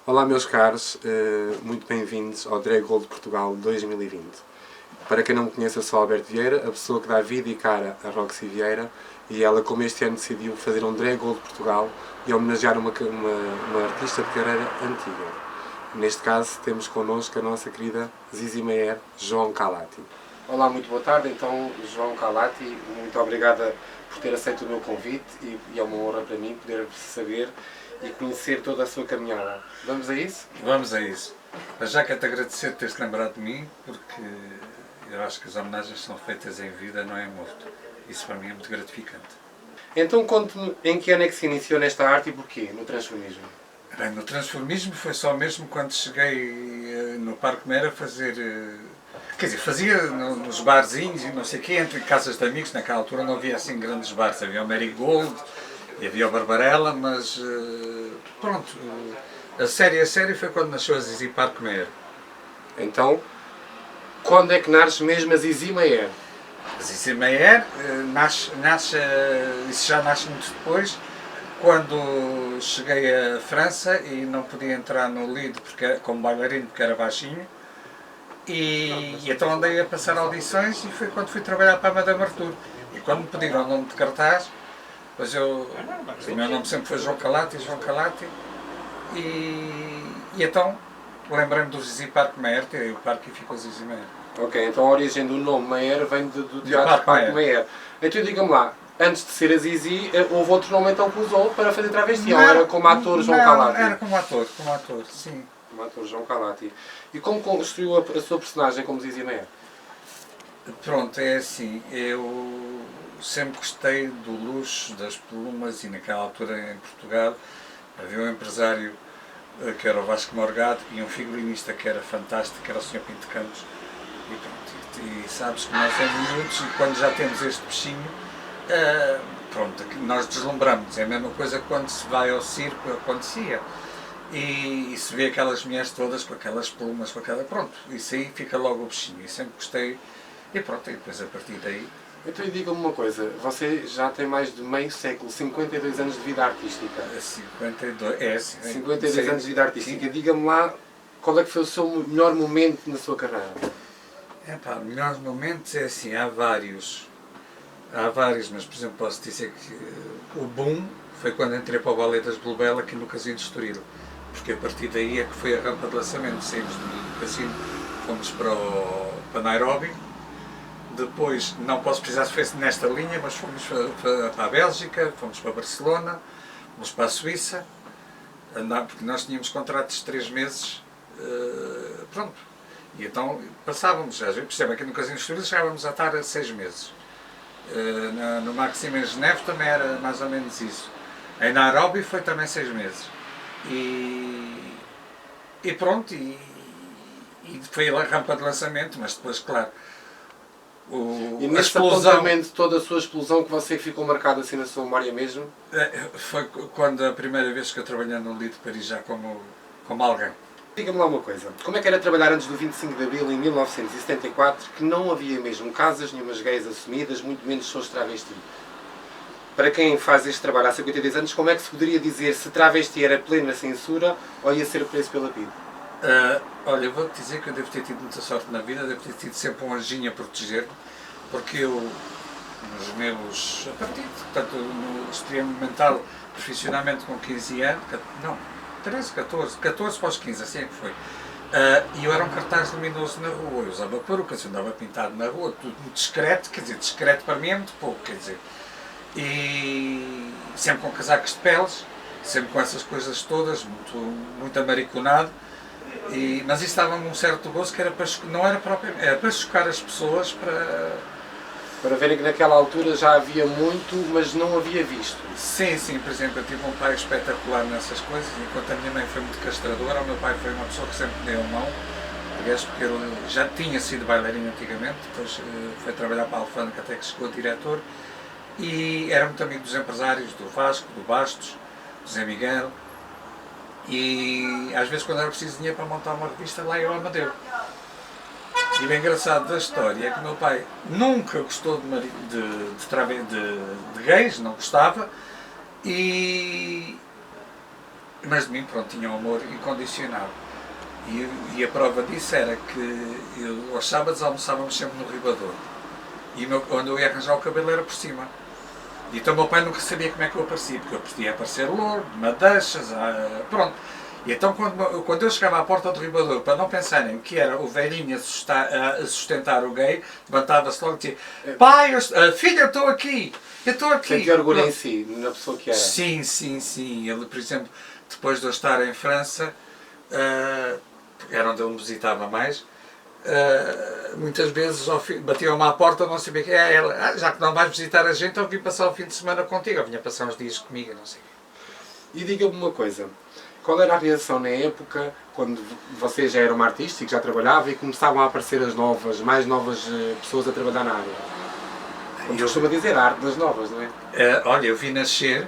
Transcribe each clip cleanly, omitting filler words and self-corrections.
Olá meus caros, muito bem-vindos ao Drag Gold Portugal 2020. Para quem não me conhece, eu sou Alberto Vieira, a pessoa que dá vida e cara a Roxy Vieira, e ela, como este ano decidiu fazer um Drag Gold Portugal e homenagear uma artista de carreira antiga. Neste caso temos connosco a nossa querida Zizi Meier, João Calati. Olá, muito boa tarde. Então, João Calati, muito obrigada por ter aceito o meu convite e é uma honra para mim poder saber e conhecer toda a sua caminhada. Vamos a isso? Vamos a isso. Mas já quero-te agradecer por teres lembrado de mim, porque eu acho que as homenagens são feitas em vida, não em morto. Isso para mim é muito gratificante. Então conte-me em que ano é que se iniciou nesta arte e porquê, no transformismo? Bem, no transformismo foi só mesmo quando cheguei no Parque Mera a fazer... Quer dizer, fazia nos barzinhos e não sei o quê, entre casas de amigos. Naquela altura não havia assim grandes bares, havia o Marigold e havia o Barbarella, mas pronto, a série foi quando nasceu a Zizi Parque Mera. Então, quando é que nasce mesmo a Zizi Meier? A Zizi Meier isso já nasce muito depois, quando cheguei à França e não podia entrar no Lido como bailarino porque era baixinho. E então andei a passar audições e foi quando fui trabalhar para a Madame Artur. E quando me pediram o nome de cartaz, pois o meu nome sempre foi João Calati, e então lembrei-me do Zizi Parque Meier, tirei o parque e ficou Zizi Meier. Ok, então a origem do nome Meier vem do Teatro Parque Meier. Então diga-me lá, antes de ser a Zizi, houve outro nome então que usou para fazer travesti, ou era como ator João Calati? Era como ator, sim. Como ator João Calati. E como construiu a sua personagem como Zizi Meier? Pronto, é assim, eu sempre gostei do luxo, das plumas, e naquela altura em Portugal havia um empresário que era o Vasco Morgado e um figurinista que era fantástico, que era o Sr. Pinto Campos. E pronto, e sabes que nós em minutos, e quando já temos este peixinho, pronto, nós deslumbramos. É a mesma coisa que quando se vai ao circo, acontecia. E se vê aquelas mulheres todas com aquelas plumas, pronto, isso aí fica logo o bichinho. E sempre gostei, e pronto, e depois a partir daí... Então diga-me uma coisa, você já tem mais de meio século, 52 anos de vida artística. 52, sim. 52 anos de vida artística. Diga-me lá, qual é que foi o seu melhor momento na sua carreira? Melhores momentos é assim, há vários, mas por exemplo posso dizer que o boom foi quando entrei para o ballet das Bluebell aqui no Casino de Estoril, porque a partir daí é que foi a rampa de lançamento. Saímos do Casino, fomos para Nairobi, depois, não posso precisar se fosse nesta linha, mas fomos para a Bélgica, fomos para Barcelona, fomos para a Suíça, porque nós tínhamos contratos de 3 meses, pronto. E então passávamos, às vezes, percebe, aqui no Casino de Estoril chegávamos a estar a 6 meses. No Maxime em Geneve também era mais ou menos isso. Em Nairobi foi também 6 meses. E pronto, e foi a rampa de lançamento, mas depois, claro, e nesse apontamento, toda a sua explosão, que você ficou marcado assim na sua memória mesmo? Foi quando a primeira vez que eu trabalhei no Lido de Paris já como alguém. Diga-me lá uma coisa, como é que era trabalhar antes do 25 de Abril em 1974, que não havia mesmo casas, nenhumas gays assumidas, muito menos pessoas travesti? Para quem faz este trabalho há 52 anos, como é que se poderia dizer se travesti era plena censura ou ia ser preso pela PIDE? Olha, vou-te dizer que eu devo ter tido muita sorte na vida, devo ter tido sempre um anjinho a proteger-me, porque eu, nos meus, a partir, portanto, no extremo mental, profissionalmente com 15 anos, não, 13, 14 para os 15, assim é que foi. E eu era um cartaz luminoso na rua, eu usava perucas, eu andava pintado na rua, tudo muito discreto, quer dizer, discreto para mim é muito pouco, quer dizer, e sempre com casacos de peles, sempre com essas coisas todas, muito amariconado. Mas isso dava-me um certo gozo, que era não era propriamente, era para chocar as pessoas, para verem que naquela altura já havia muito, mas não havia visto. Sim, por exemplo, eu tive um pai espetacular nessas coisas, enquanto a minha mãe foi muito castradora, o meu pai foi uma pessoa que sempre me deu a mão, aliás, porque ele já tinha sido bailarino antigamente, depois foi trabalhar para a Alfândega até que chegou diretor, e era muito amigo dos empresários, do Vasco, do Bastos, do Zé Miguel. E às vezes quando era preciso dinheiro para montar uma revista, lá eu me deu. E o engraçado da história é que o meu pai nunca gostou de gays, não gostava, e Mas de mim, pronto, tinha um amor incondicional. E a prova disso era que eu, aos sábados almoçávamos sempre no Ribador. E onde eu ia arranjar o cabelo era por cima. E então o meu pai nunca sabia como é que eu aparecia, porque eu podia aparecer louro, madeixas, pronto. E então quando eu chegava à porta do Ribador, para não pensarem que era o velhinho a sustentar o gay, levantava-se logo e dizia: pai, filho, eu estou aqui, eu estou aqui. Sentia orgulho em si, na pessoa que era. Sim, sim, sim. Ele, por exemplo, depois de eu estar em França, era onde ele me visitava mais, muitas vezes batiam-me à porta, não sabia o que é ela. Já que não vais visitar a gente, eu vim passar o fim de semana contigo. Eu vinha passar uns dias comigo, não sei. E diga-me uma coisa, qual era a reação na época, quando você já era uma artista e que já trabalhava e começavam a aparecer as novas, mais novas pessoas a trabalhar na área? Como costuma dizer, a arte das novas, não é? Olha, eu vi nascer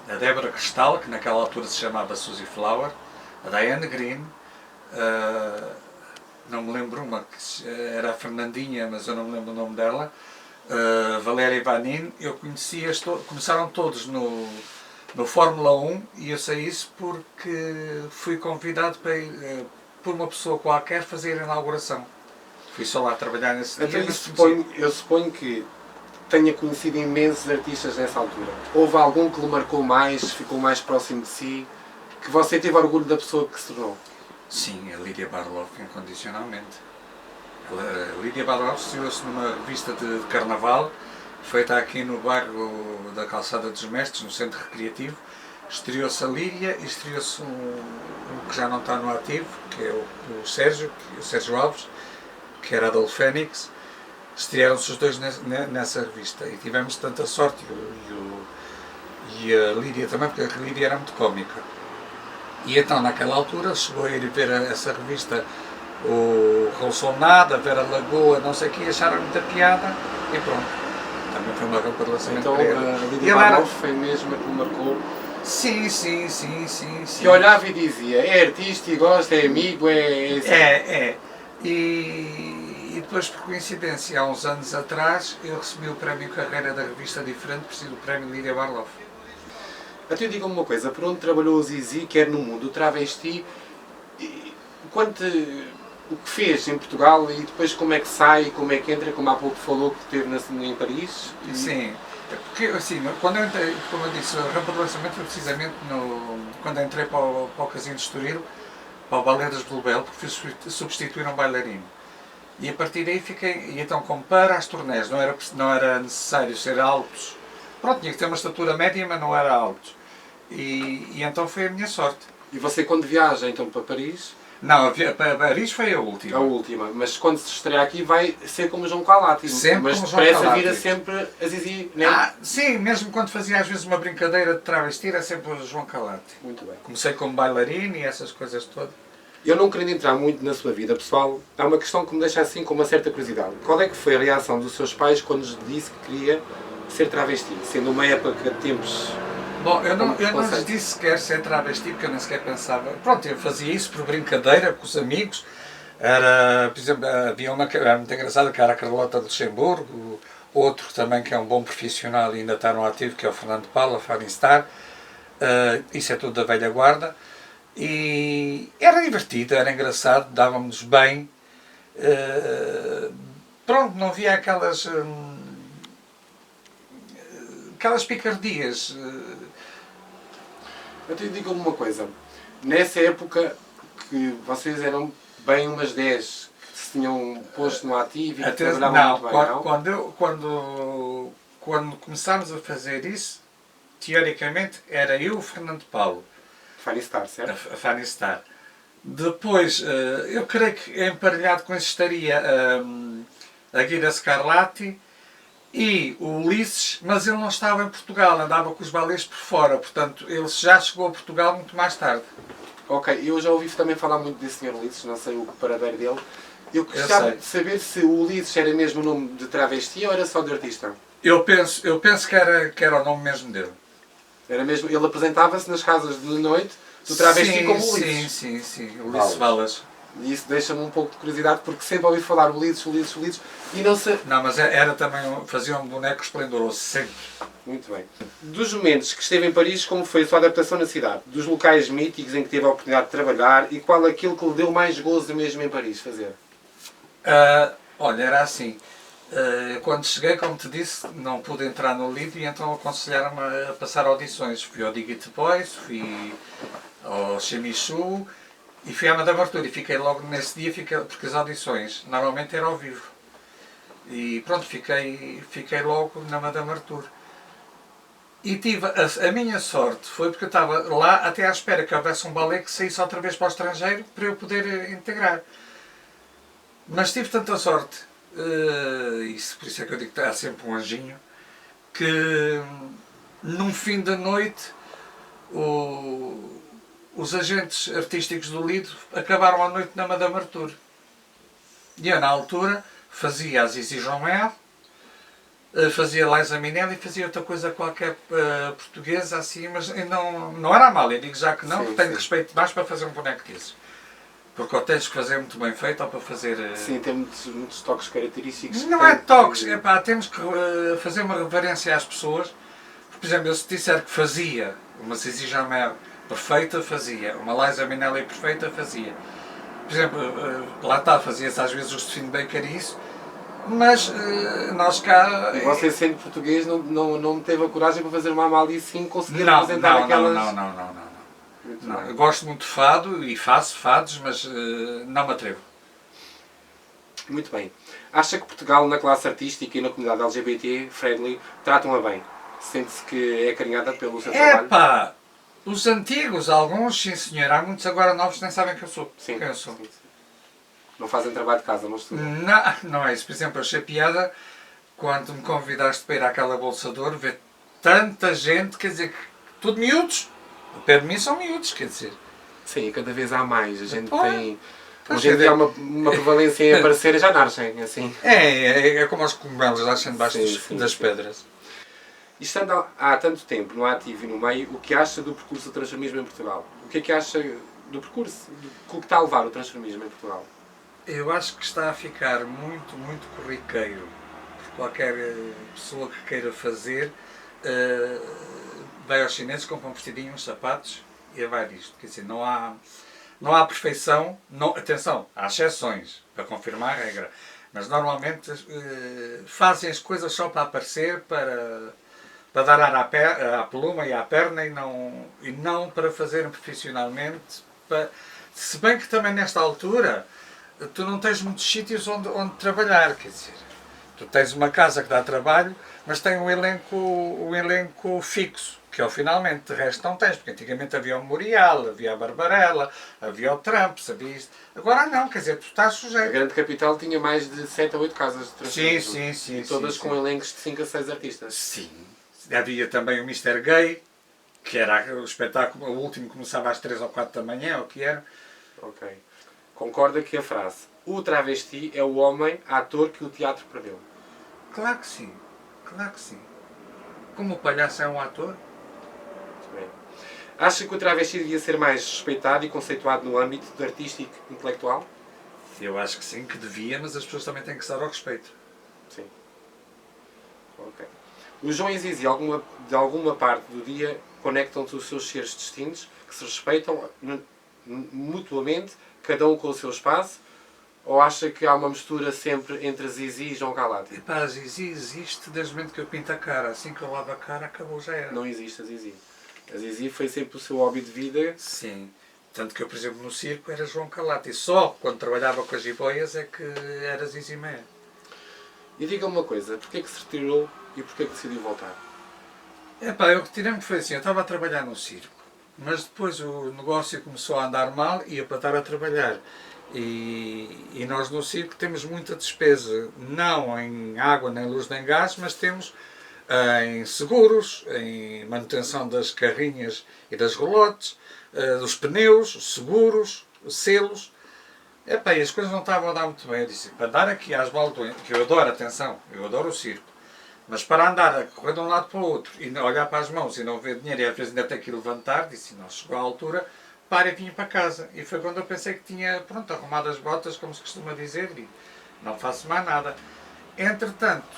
a Débora Cristal, que naquela altura se chamava Suzy Flower, a Diane Green, não me lembro uma, que era a Fernandinha, mas eu não me lembro o nome dela, Valéria Ivanin. Eu conhecia-as, começaram todos no Fórmula 1 e eu sei isso porque fui convidado para ir, por uma pessoa qualquer, fazer a inauguração. Fui só lá trabalhar nesse dia. Então eu suponho que tenha conhecido imensos artistas nessa altura. Houve algum que lhe marcou mais, ficou mais próximo de si, que você teve orgulho da pessoa que se tornou? Sim, a Lídia Barloff, incondicionalmente. A Lídia Barloff estreou-se numa revista de carnaval, feita aqui no bairro da Calçada dos Mestres, no Centro Recreativo. Estreou-se a Lídia e estreou-se um que já não está no ativo, que é o Sérgio Alves, que era Adolfo Fénix. Estrearam-se os dois nessa revista e tivemos tanta sorte, e a Lídia também, porque a Lídia era muito cómica. E então, naquela altura, chegou a ir ver essa revista o Raul Solnado, a Vera Lagoa, não sei o que, acharam muita piada e pronto. Também foi uma rampa de lançamento. Então, a Lídia Barloff foi mesmo a que me marcou. Sim. Que olhava e dizia, é artista e gosta, é amigo, é. E depois, por coincidência, há uns anos atrás, eu recebi o prémio Carreira da revista Diferente, preciso do prémio Lídia Barloff. Até diga-me uma coisa, por onde trabalhou o Zizi, quer no mundo, o travesti, o que fez em Portugal e depois como é que sai, como é que entra, como há pouco falou que esteve em Paris? Sim, porque assim, quando eu entrei, como eu disse, a rampa de lançamento foi precisamente quando eu entrei para o Casino de Estoril, para o Balé das Bluebell, porque fui substituir um bailarino. E a partir daí fiquei, e então como para as turnés não era necessário ser altos, pronto, tinha que ter uma estatura média, mas não era altos. E então foi a minha sorte. E você quando viaja então para Paris? Não, para Paris foi a última. A última, mas quando se estreia aqui vai ser como João Calati. Sempre mas como João depressa Calati. vira sempre a Zizi, não é? Sim, mesmo quando fazia às vezes uma brincadeira de travesti, era sempre o João Calati. Muito bem. Comecei como bailarino e essas coisas todas. Eu não querendo entrar muito na sua vida pessoal, há uma questão que me deixa assim com uma certa curiosidade. Qual é que foi a reação dos seus pais quando lhes disse que queria ser travesti, sendo uma época de tempos... Bom, eu não lhes disse sequer ser travesti, porque eu nem sequer pensava... Pronto, eu fazia isso por brincadeira, com os amigos. Era, por exemplo, havia uma que era muito engraçada, que era a Carlota de Luxemburgo, outro também que é um bom profissional e ainda está no ativo, que é o Fernando Paula, Fanny Star. Isso é tudo da velha guarda. E era divertido, era engraçado, dávamos bem. Pronto, não havia aquelas picardias. Eu te digo uma coisa, nessa época que vocês eram bem umas 10 que se tinham posto no ativo e que trabalhavam muito bem, não? Quando começámos a fazer isso, teoricamente era eu, o Fernando Paulo, Fanny Star, certo? a Fanny Star. Depois, eu creio que emparelhado com isso estaria a Guida Scarlatti e o Ulisses, mas ele não estava em Portugal, andava com os balés por fora, portanto ele já chegou a Portugal muito mais tarde. Ok, eu já ouvi também falar muito desse Sr. Ulisses, não sei o paradeiro dele. Eu gostava de saber se o Ulisses era mesmo o nome de travesti ou era só de artista? Eu penso que era o nome mesmo dele. Era mesmo, ele apresentava-se nas casas de noite do travesti como Ulisses. Sim, Ulisses Valas. E isso deixa-me um pouco de curiosidade porque sempre ouvi falar Ulisses e não sei... Não, mas era também, fazia um boneco esplendoroso, sempre. Muito bem. Dos momentos que esteve em Paris, como foi a sua adaptação na cidade? Dos locais míticos em que teve a oportunidade de trabalhar e qual aquilo que lhe deu mais gozo mesmo em Paris fazer? Olha, era assim. Quando cheguei, como te disse, não pude entrar no Lido e então aconselharam-me a passar audições. Fui ao Digit Boys, fui ao Chemichu e fui à Madame Arthur. E fiquei logo nesse dia, porque as audições normalmente eram ao vivo. E pronto, fiquei logo na Madame Arthur. E tive a minha sorte foi porque eu estava lá até à espera que houvesse um balé que saísse outra vez para o estrangeiro para eu poder integrar. Mas tive tanta sorte, por isso é que eu digo que há sempre um anjinho, que num fim da noite os agentes artísticos do Lido acabaram a noite na Madame Arthur. E eu na altura fazia a Zizi Jomer, fazia Liza Minnelli e fazia outra coisa qualquer portuguesa assim, mas não era mal, eu digo já que não, porque tenho respeito mais para fazer um boneco desses. Porque ou tens que fazer muito bem feito ou para fazer... Sim, tem muitos toques característicos. Não é toques, temos que fazer uma reverência às pessoas. Por exemplo, eu se disser que fazia uma Zizi Jomer perfeita, fazia. Uma Liza Minnelli perfeita, fazia. Por exemplo, lá está, fazia-se às vezes o Stephen Baker e isso, mas nós cá... E você, sendo português, não teve a coragem para fazer uma Amália sim conseguir apresentar aquelas... Não, eu gosto muito de fado e faço fados, mas não me atrevo. Muito bem. Acha que Portugal, na classe artística e na comunidade LGBT friendly, tratam-a bem? Sente-se que é acarinhada pelo seu trabalho? Os antigos, alguns, sim senhor, há muitos agora novos que nem sabem quem eu sou. Sim, quem eu sou. Sim. Não fazem trabalho de casa, não estudam? Não é isso. Por exemplo, eu achei piada quando me convidaste para ir àquela Bolsa de Ouro, ver tanta gente, quer dizer, tudo miúdos. O pé de mim são miúdos, quer dizer. Sim, cada vez há mais. A gente tem... Pois Hoje em dia há uma prevalência em aparecer e já nascem, assim. É como os cogumelos, nascem debaixo das pedras. E estando há tanto tempo no ativo e no meio, o que acha do percurso do transformismo em Portugal? O que é que acha do percurso? Do que está a levar o transformismo em Portugal? Eu acho que está a ficar muito, muito corriqueiro. Qualquer pessoa que queira fazer vai aos chineses, compra um vestidinho, uns sapatos e vai disto. Quer dizer, não há perfeição. Atenção, há exceções para confirmar a regra. Mas normalmente fazem as coisas só para aparecer, para dar ar à pluma e à perna e não para fazerem profissionalmente. Se bem que também nesta altura tu não tens muitos sítios onde trabalhar, quer dizer, tu tens uma casa que dá trabalho, mas tem um elenco fixo, que é o finalmente, de resto não tens, porque antigamente havia o Memorial, havia a Barbarella, havia o Trump, sabias? Agora não, quer dizer, tu estás sujeito. A grande capital tinha mais de 7 a 8 casas de transformismo. Sim. E todas com elencos de 5 a 6 artistas. Sim. Havia também o Mr. Gay, que era o espetáculo, o último começava às 3 ou 4 da manhã, ou o que era. Ok. Concorda que a frase "o travesti é o homem ator que o teatro perdeu"? Claro que sim, claro que sim. Como o palhaço é um ator. Muito bem. Acha que o travesti devia ser mais respeitado e conceituado no âmbito do artístico e intelectual? Eu acho que sim, que devia, mas as pessoas também têm que estar ao respeito. Sim. Ok. O João e Zizi, de alguma parte do dia, conectam-se os seus seres distintos, que se respeitam mutuamente, cada um com o seu espaço, ou acha que há uma mistura sempre entre Zizi e João Galati? A Zizi existe desde o momento que eu pinto a cara. Assim que eu lavo a cara, acabou, já era. Não existe a Zizi. A Zizi foi sempre o seu hobby de vida. Sim. Tanto que eu, por exemplo, no circo era João Calati. Só quando trabalhava com as jiboias é que era Zizi Meia. E diga-me uma coisa, porquê que se retirou e porquê que decidiu voltar? Eu retirei-me que foi assim, eu estava a trabalhar no circo, mas depois o negócio começou a andar mal e ia para estar a trabalhar. E nós no circo temos muita despesa, não em água, nem luz, nem gás, mas temos em seguros, em manutenção das carrinhas e das rolotes, dos pneus, seguros, selos. E as coisas não estavam a dar muito bem. Eu disse, para andar aqui às voltas, que eu adoro, atenção, eu adoro o circo, mas para andar a correr de um lado para o outro e olhar para as mãos e não ver dinheiro e às vezes ainda ter que levantar, disse, não, chegou à altura, para e vinha para casa. E foi quando eu pensei que tinha, pronto, arrumado as botas, como se costuma dizer, e não faço mais nada. Entretanto,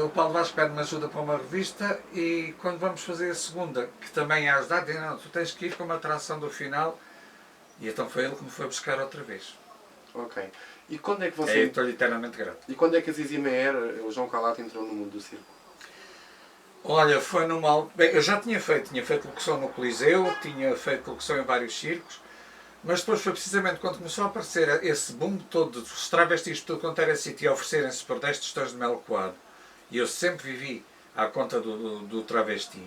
O Paulo Vasco pede-me ajuda para uma revista e quando vamos fazer a segunda, que também é ajudar, diz, não, tu tens que ir com uma atração do final, e então foi ele que me foi buscar outra vez. Ok. E quando é que Eu você... estou eternamente grato. E quando é que a Zizi Meier, o João Calato, entrou no mundo do circo? Olha, foi numa... Bem, eu já tinha feito locução no Coliseu, tinha feito locução em vários circos, mas depois foi precisamente quando começou a aparecer esse boom todo dos travestis por tudo quanto era sítio a oferecerem-se por 10 tostões de mel coado, e eu sempre vivi à conta do travesti,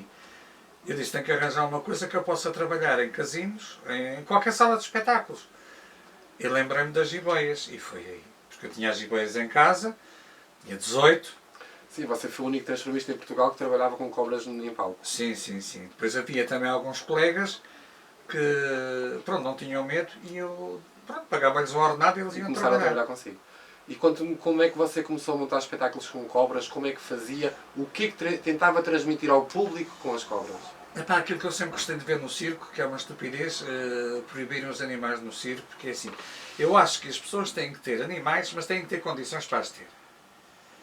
eu disse, tenho que arranjar uma coisa que eu possa trabalhar em casinos, em qualquer sala de espetáculos. E lembrei-me das jiboias, e foi aí. Porque eu tinha as jiboias em casa, tinha 18. Sim, você foi o único transformista em Portugal que trabalhava com cobras em palco. Sim, sim, sim. Depois havia também alguns colegas que, pronto, não tinham medo e eu, pronto, pagava-lhes um ordenado e eles iam Começaram a trabalhar. trabalhar consigo. E conte-me como é que você começou a montar espetáculos com cobras, como é que fazia, o que é que tentava transmitir ao público com as cobras? Epá, aquilo que eu sempre gostei de ver no circo, que é uma estupidez, proibirem os animais no circo, porque é assim, eu acho que as pessoas têm que ter animais, mas têm que ter condições para as ter.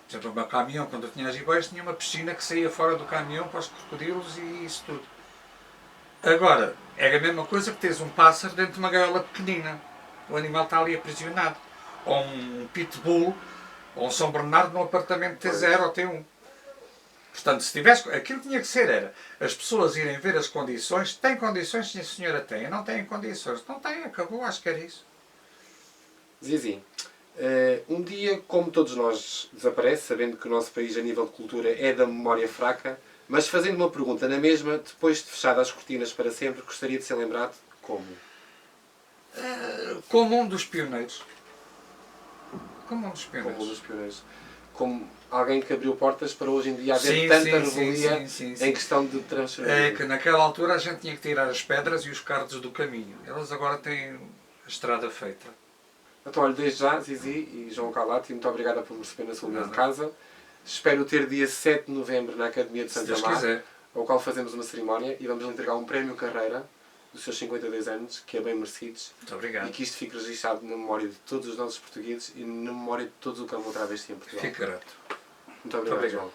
Por exemplo, o meu caminhão, quando eu tinha as jiboias, tinha uma piscina que saía fora do caminhão para os crocodilos e isso tudo. Agora, é a mesma coisa que teres um pássaro dentro de uma gaiola pequenina. O animal está ali aprisionado. Ou um pitbull, ou um São Bernardo num apartamento T0 ou T1. Portanto, se tivesse, aquilo que tinha que ser era as pessoas irem ver as condições. Tem condições? Sim, a senhora tem. Não tem condições? Não tem, acabou, acho que era isso. Zizi, um dia, como todos nós, desaparece, sabendo que o nosso país, a nível de cultura, é da memória fraca, mas fazendo uma pergunta na mesma, depois de fechadas as cortinas para sempre, gostaria de ser lembrado como? Como um dos pioneiros. Como um dos pioneiros. Como um dos pioneiros. Como alguém que abriu portas para hoje em dia haver Sim, tanta sim, revelia sim. em questão de transformar. É que naquela altura a gente tinha que tirar as pedras e os cardos do caminho. Elas agora têm a estrada feita. Então, olha, desde já, Zizi e João Calati, muito obrigada por me receber na sua Nada. casa. Espero ter dia 7 de novembro na Academia de Se Santa Deus Mar, quiser. ao qual fazemos uma cerimónia e vamos lhe entregar um prémio carreira dos seus 52 anos, que é bem merecidos, Muito obrigado. e que isto fique registado na memória de todos os nossos portugueses e na memória de todos o que amam travesti em Portugal. Fico grato. Muito obrigado, obrigado. João.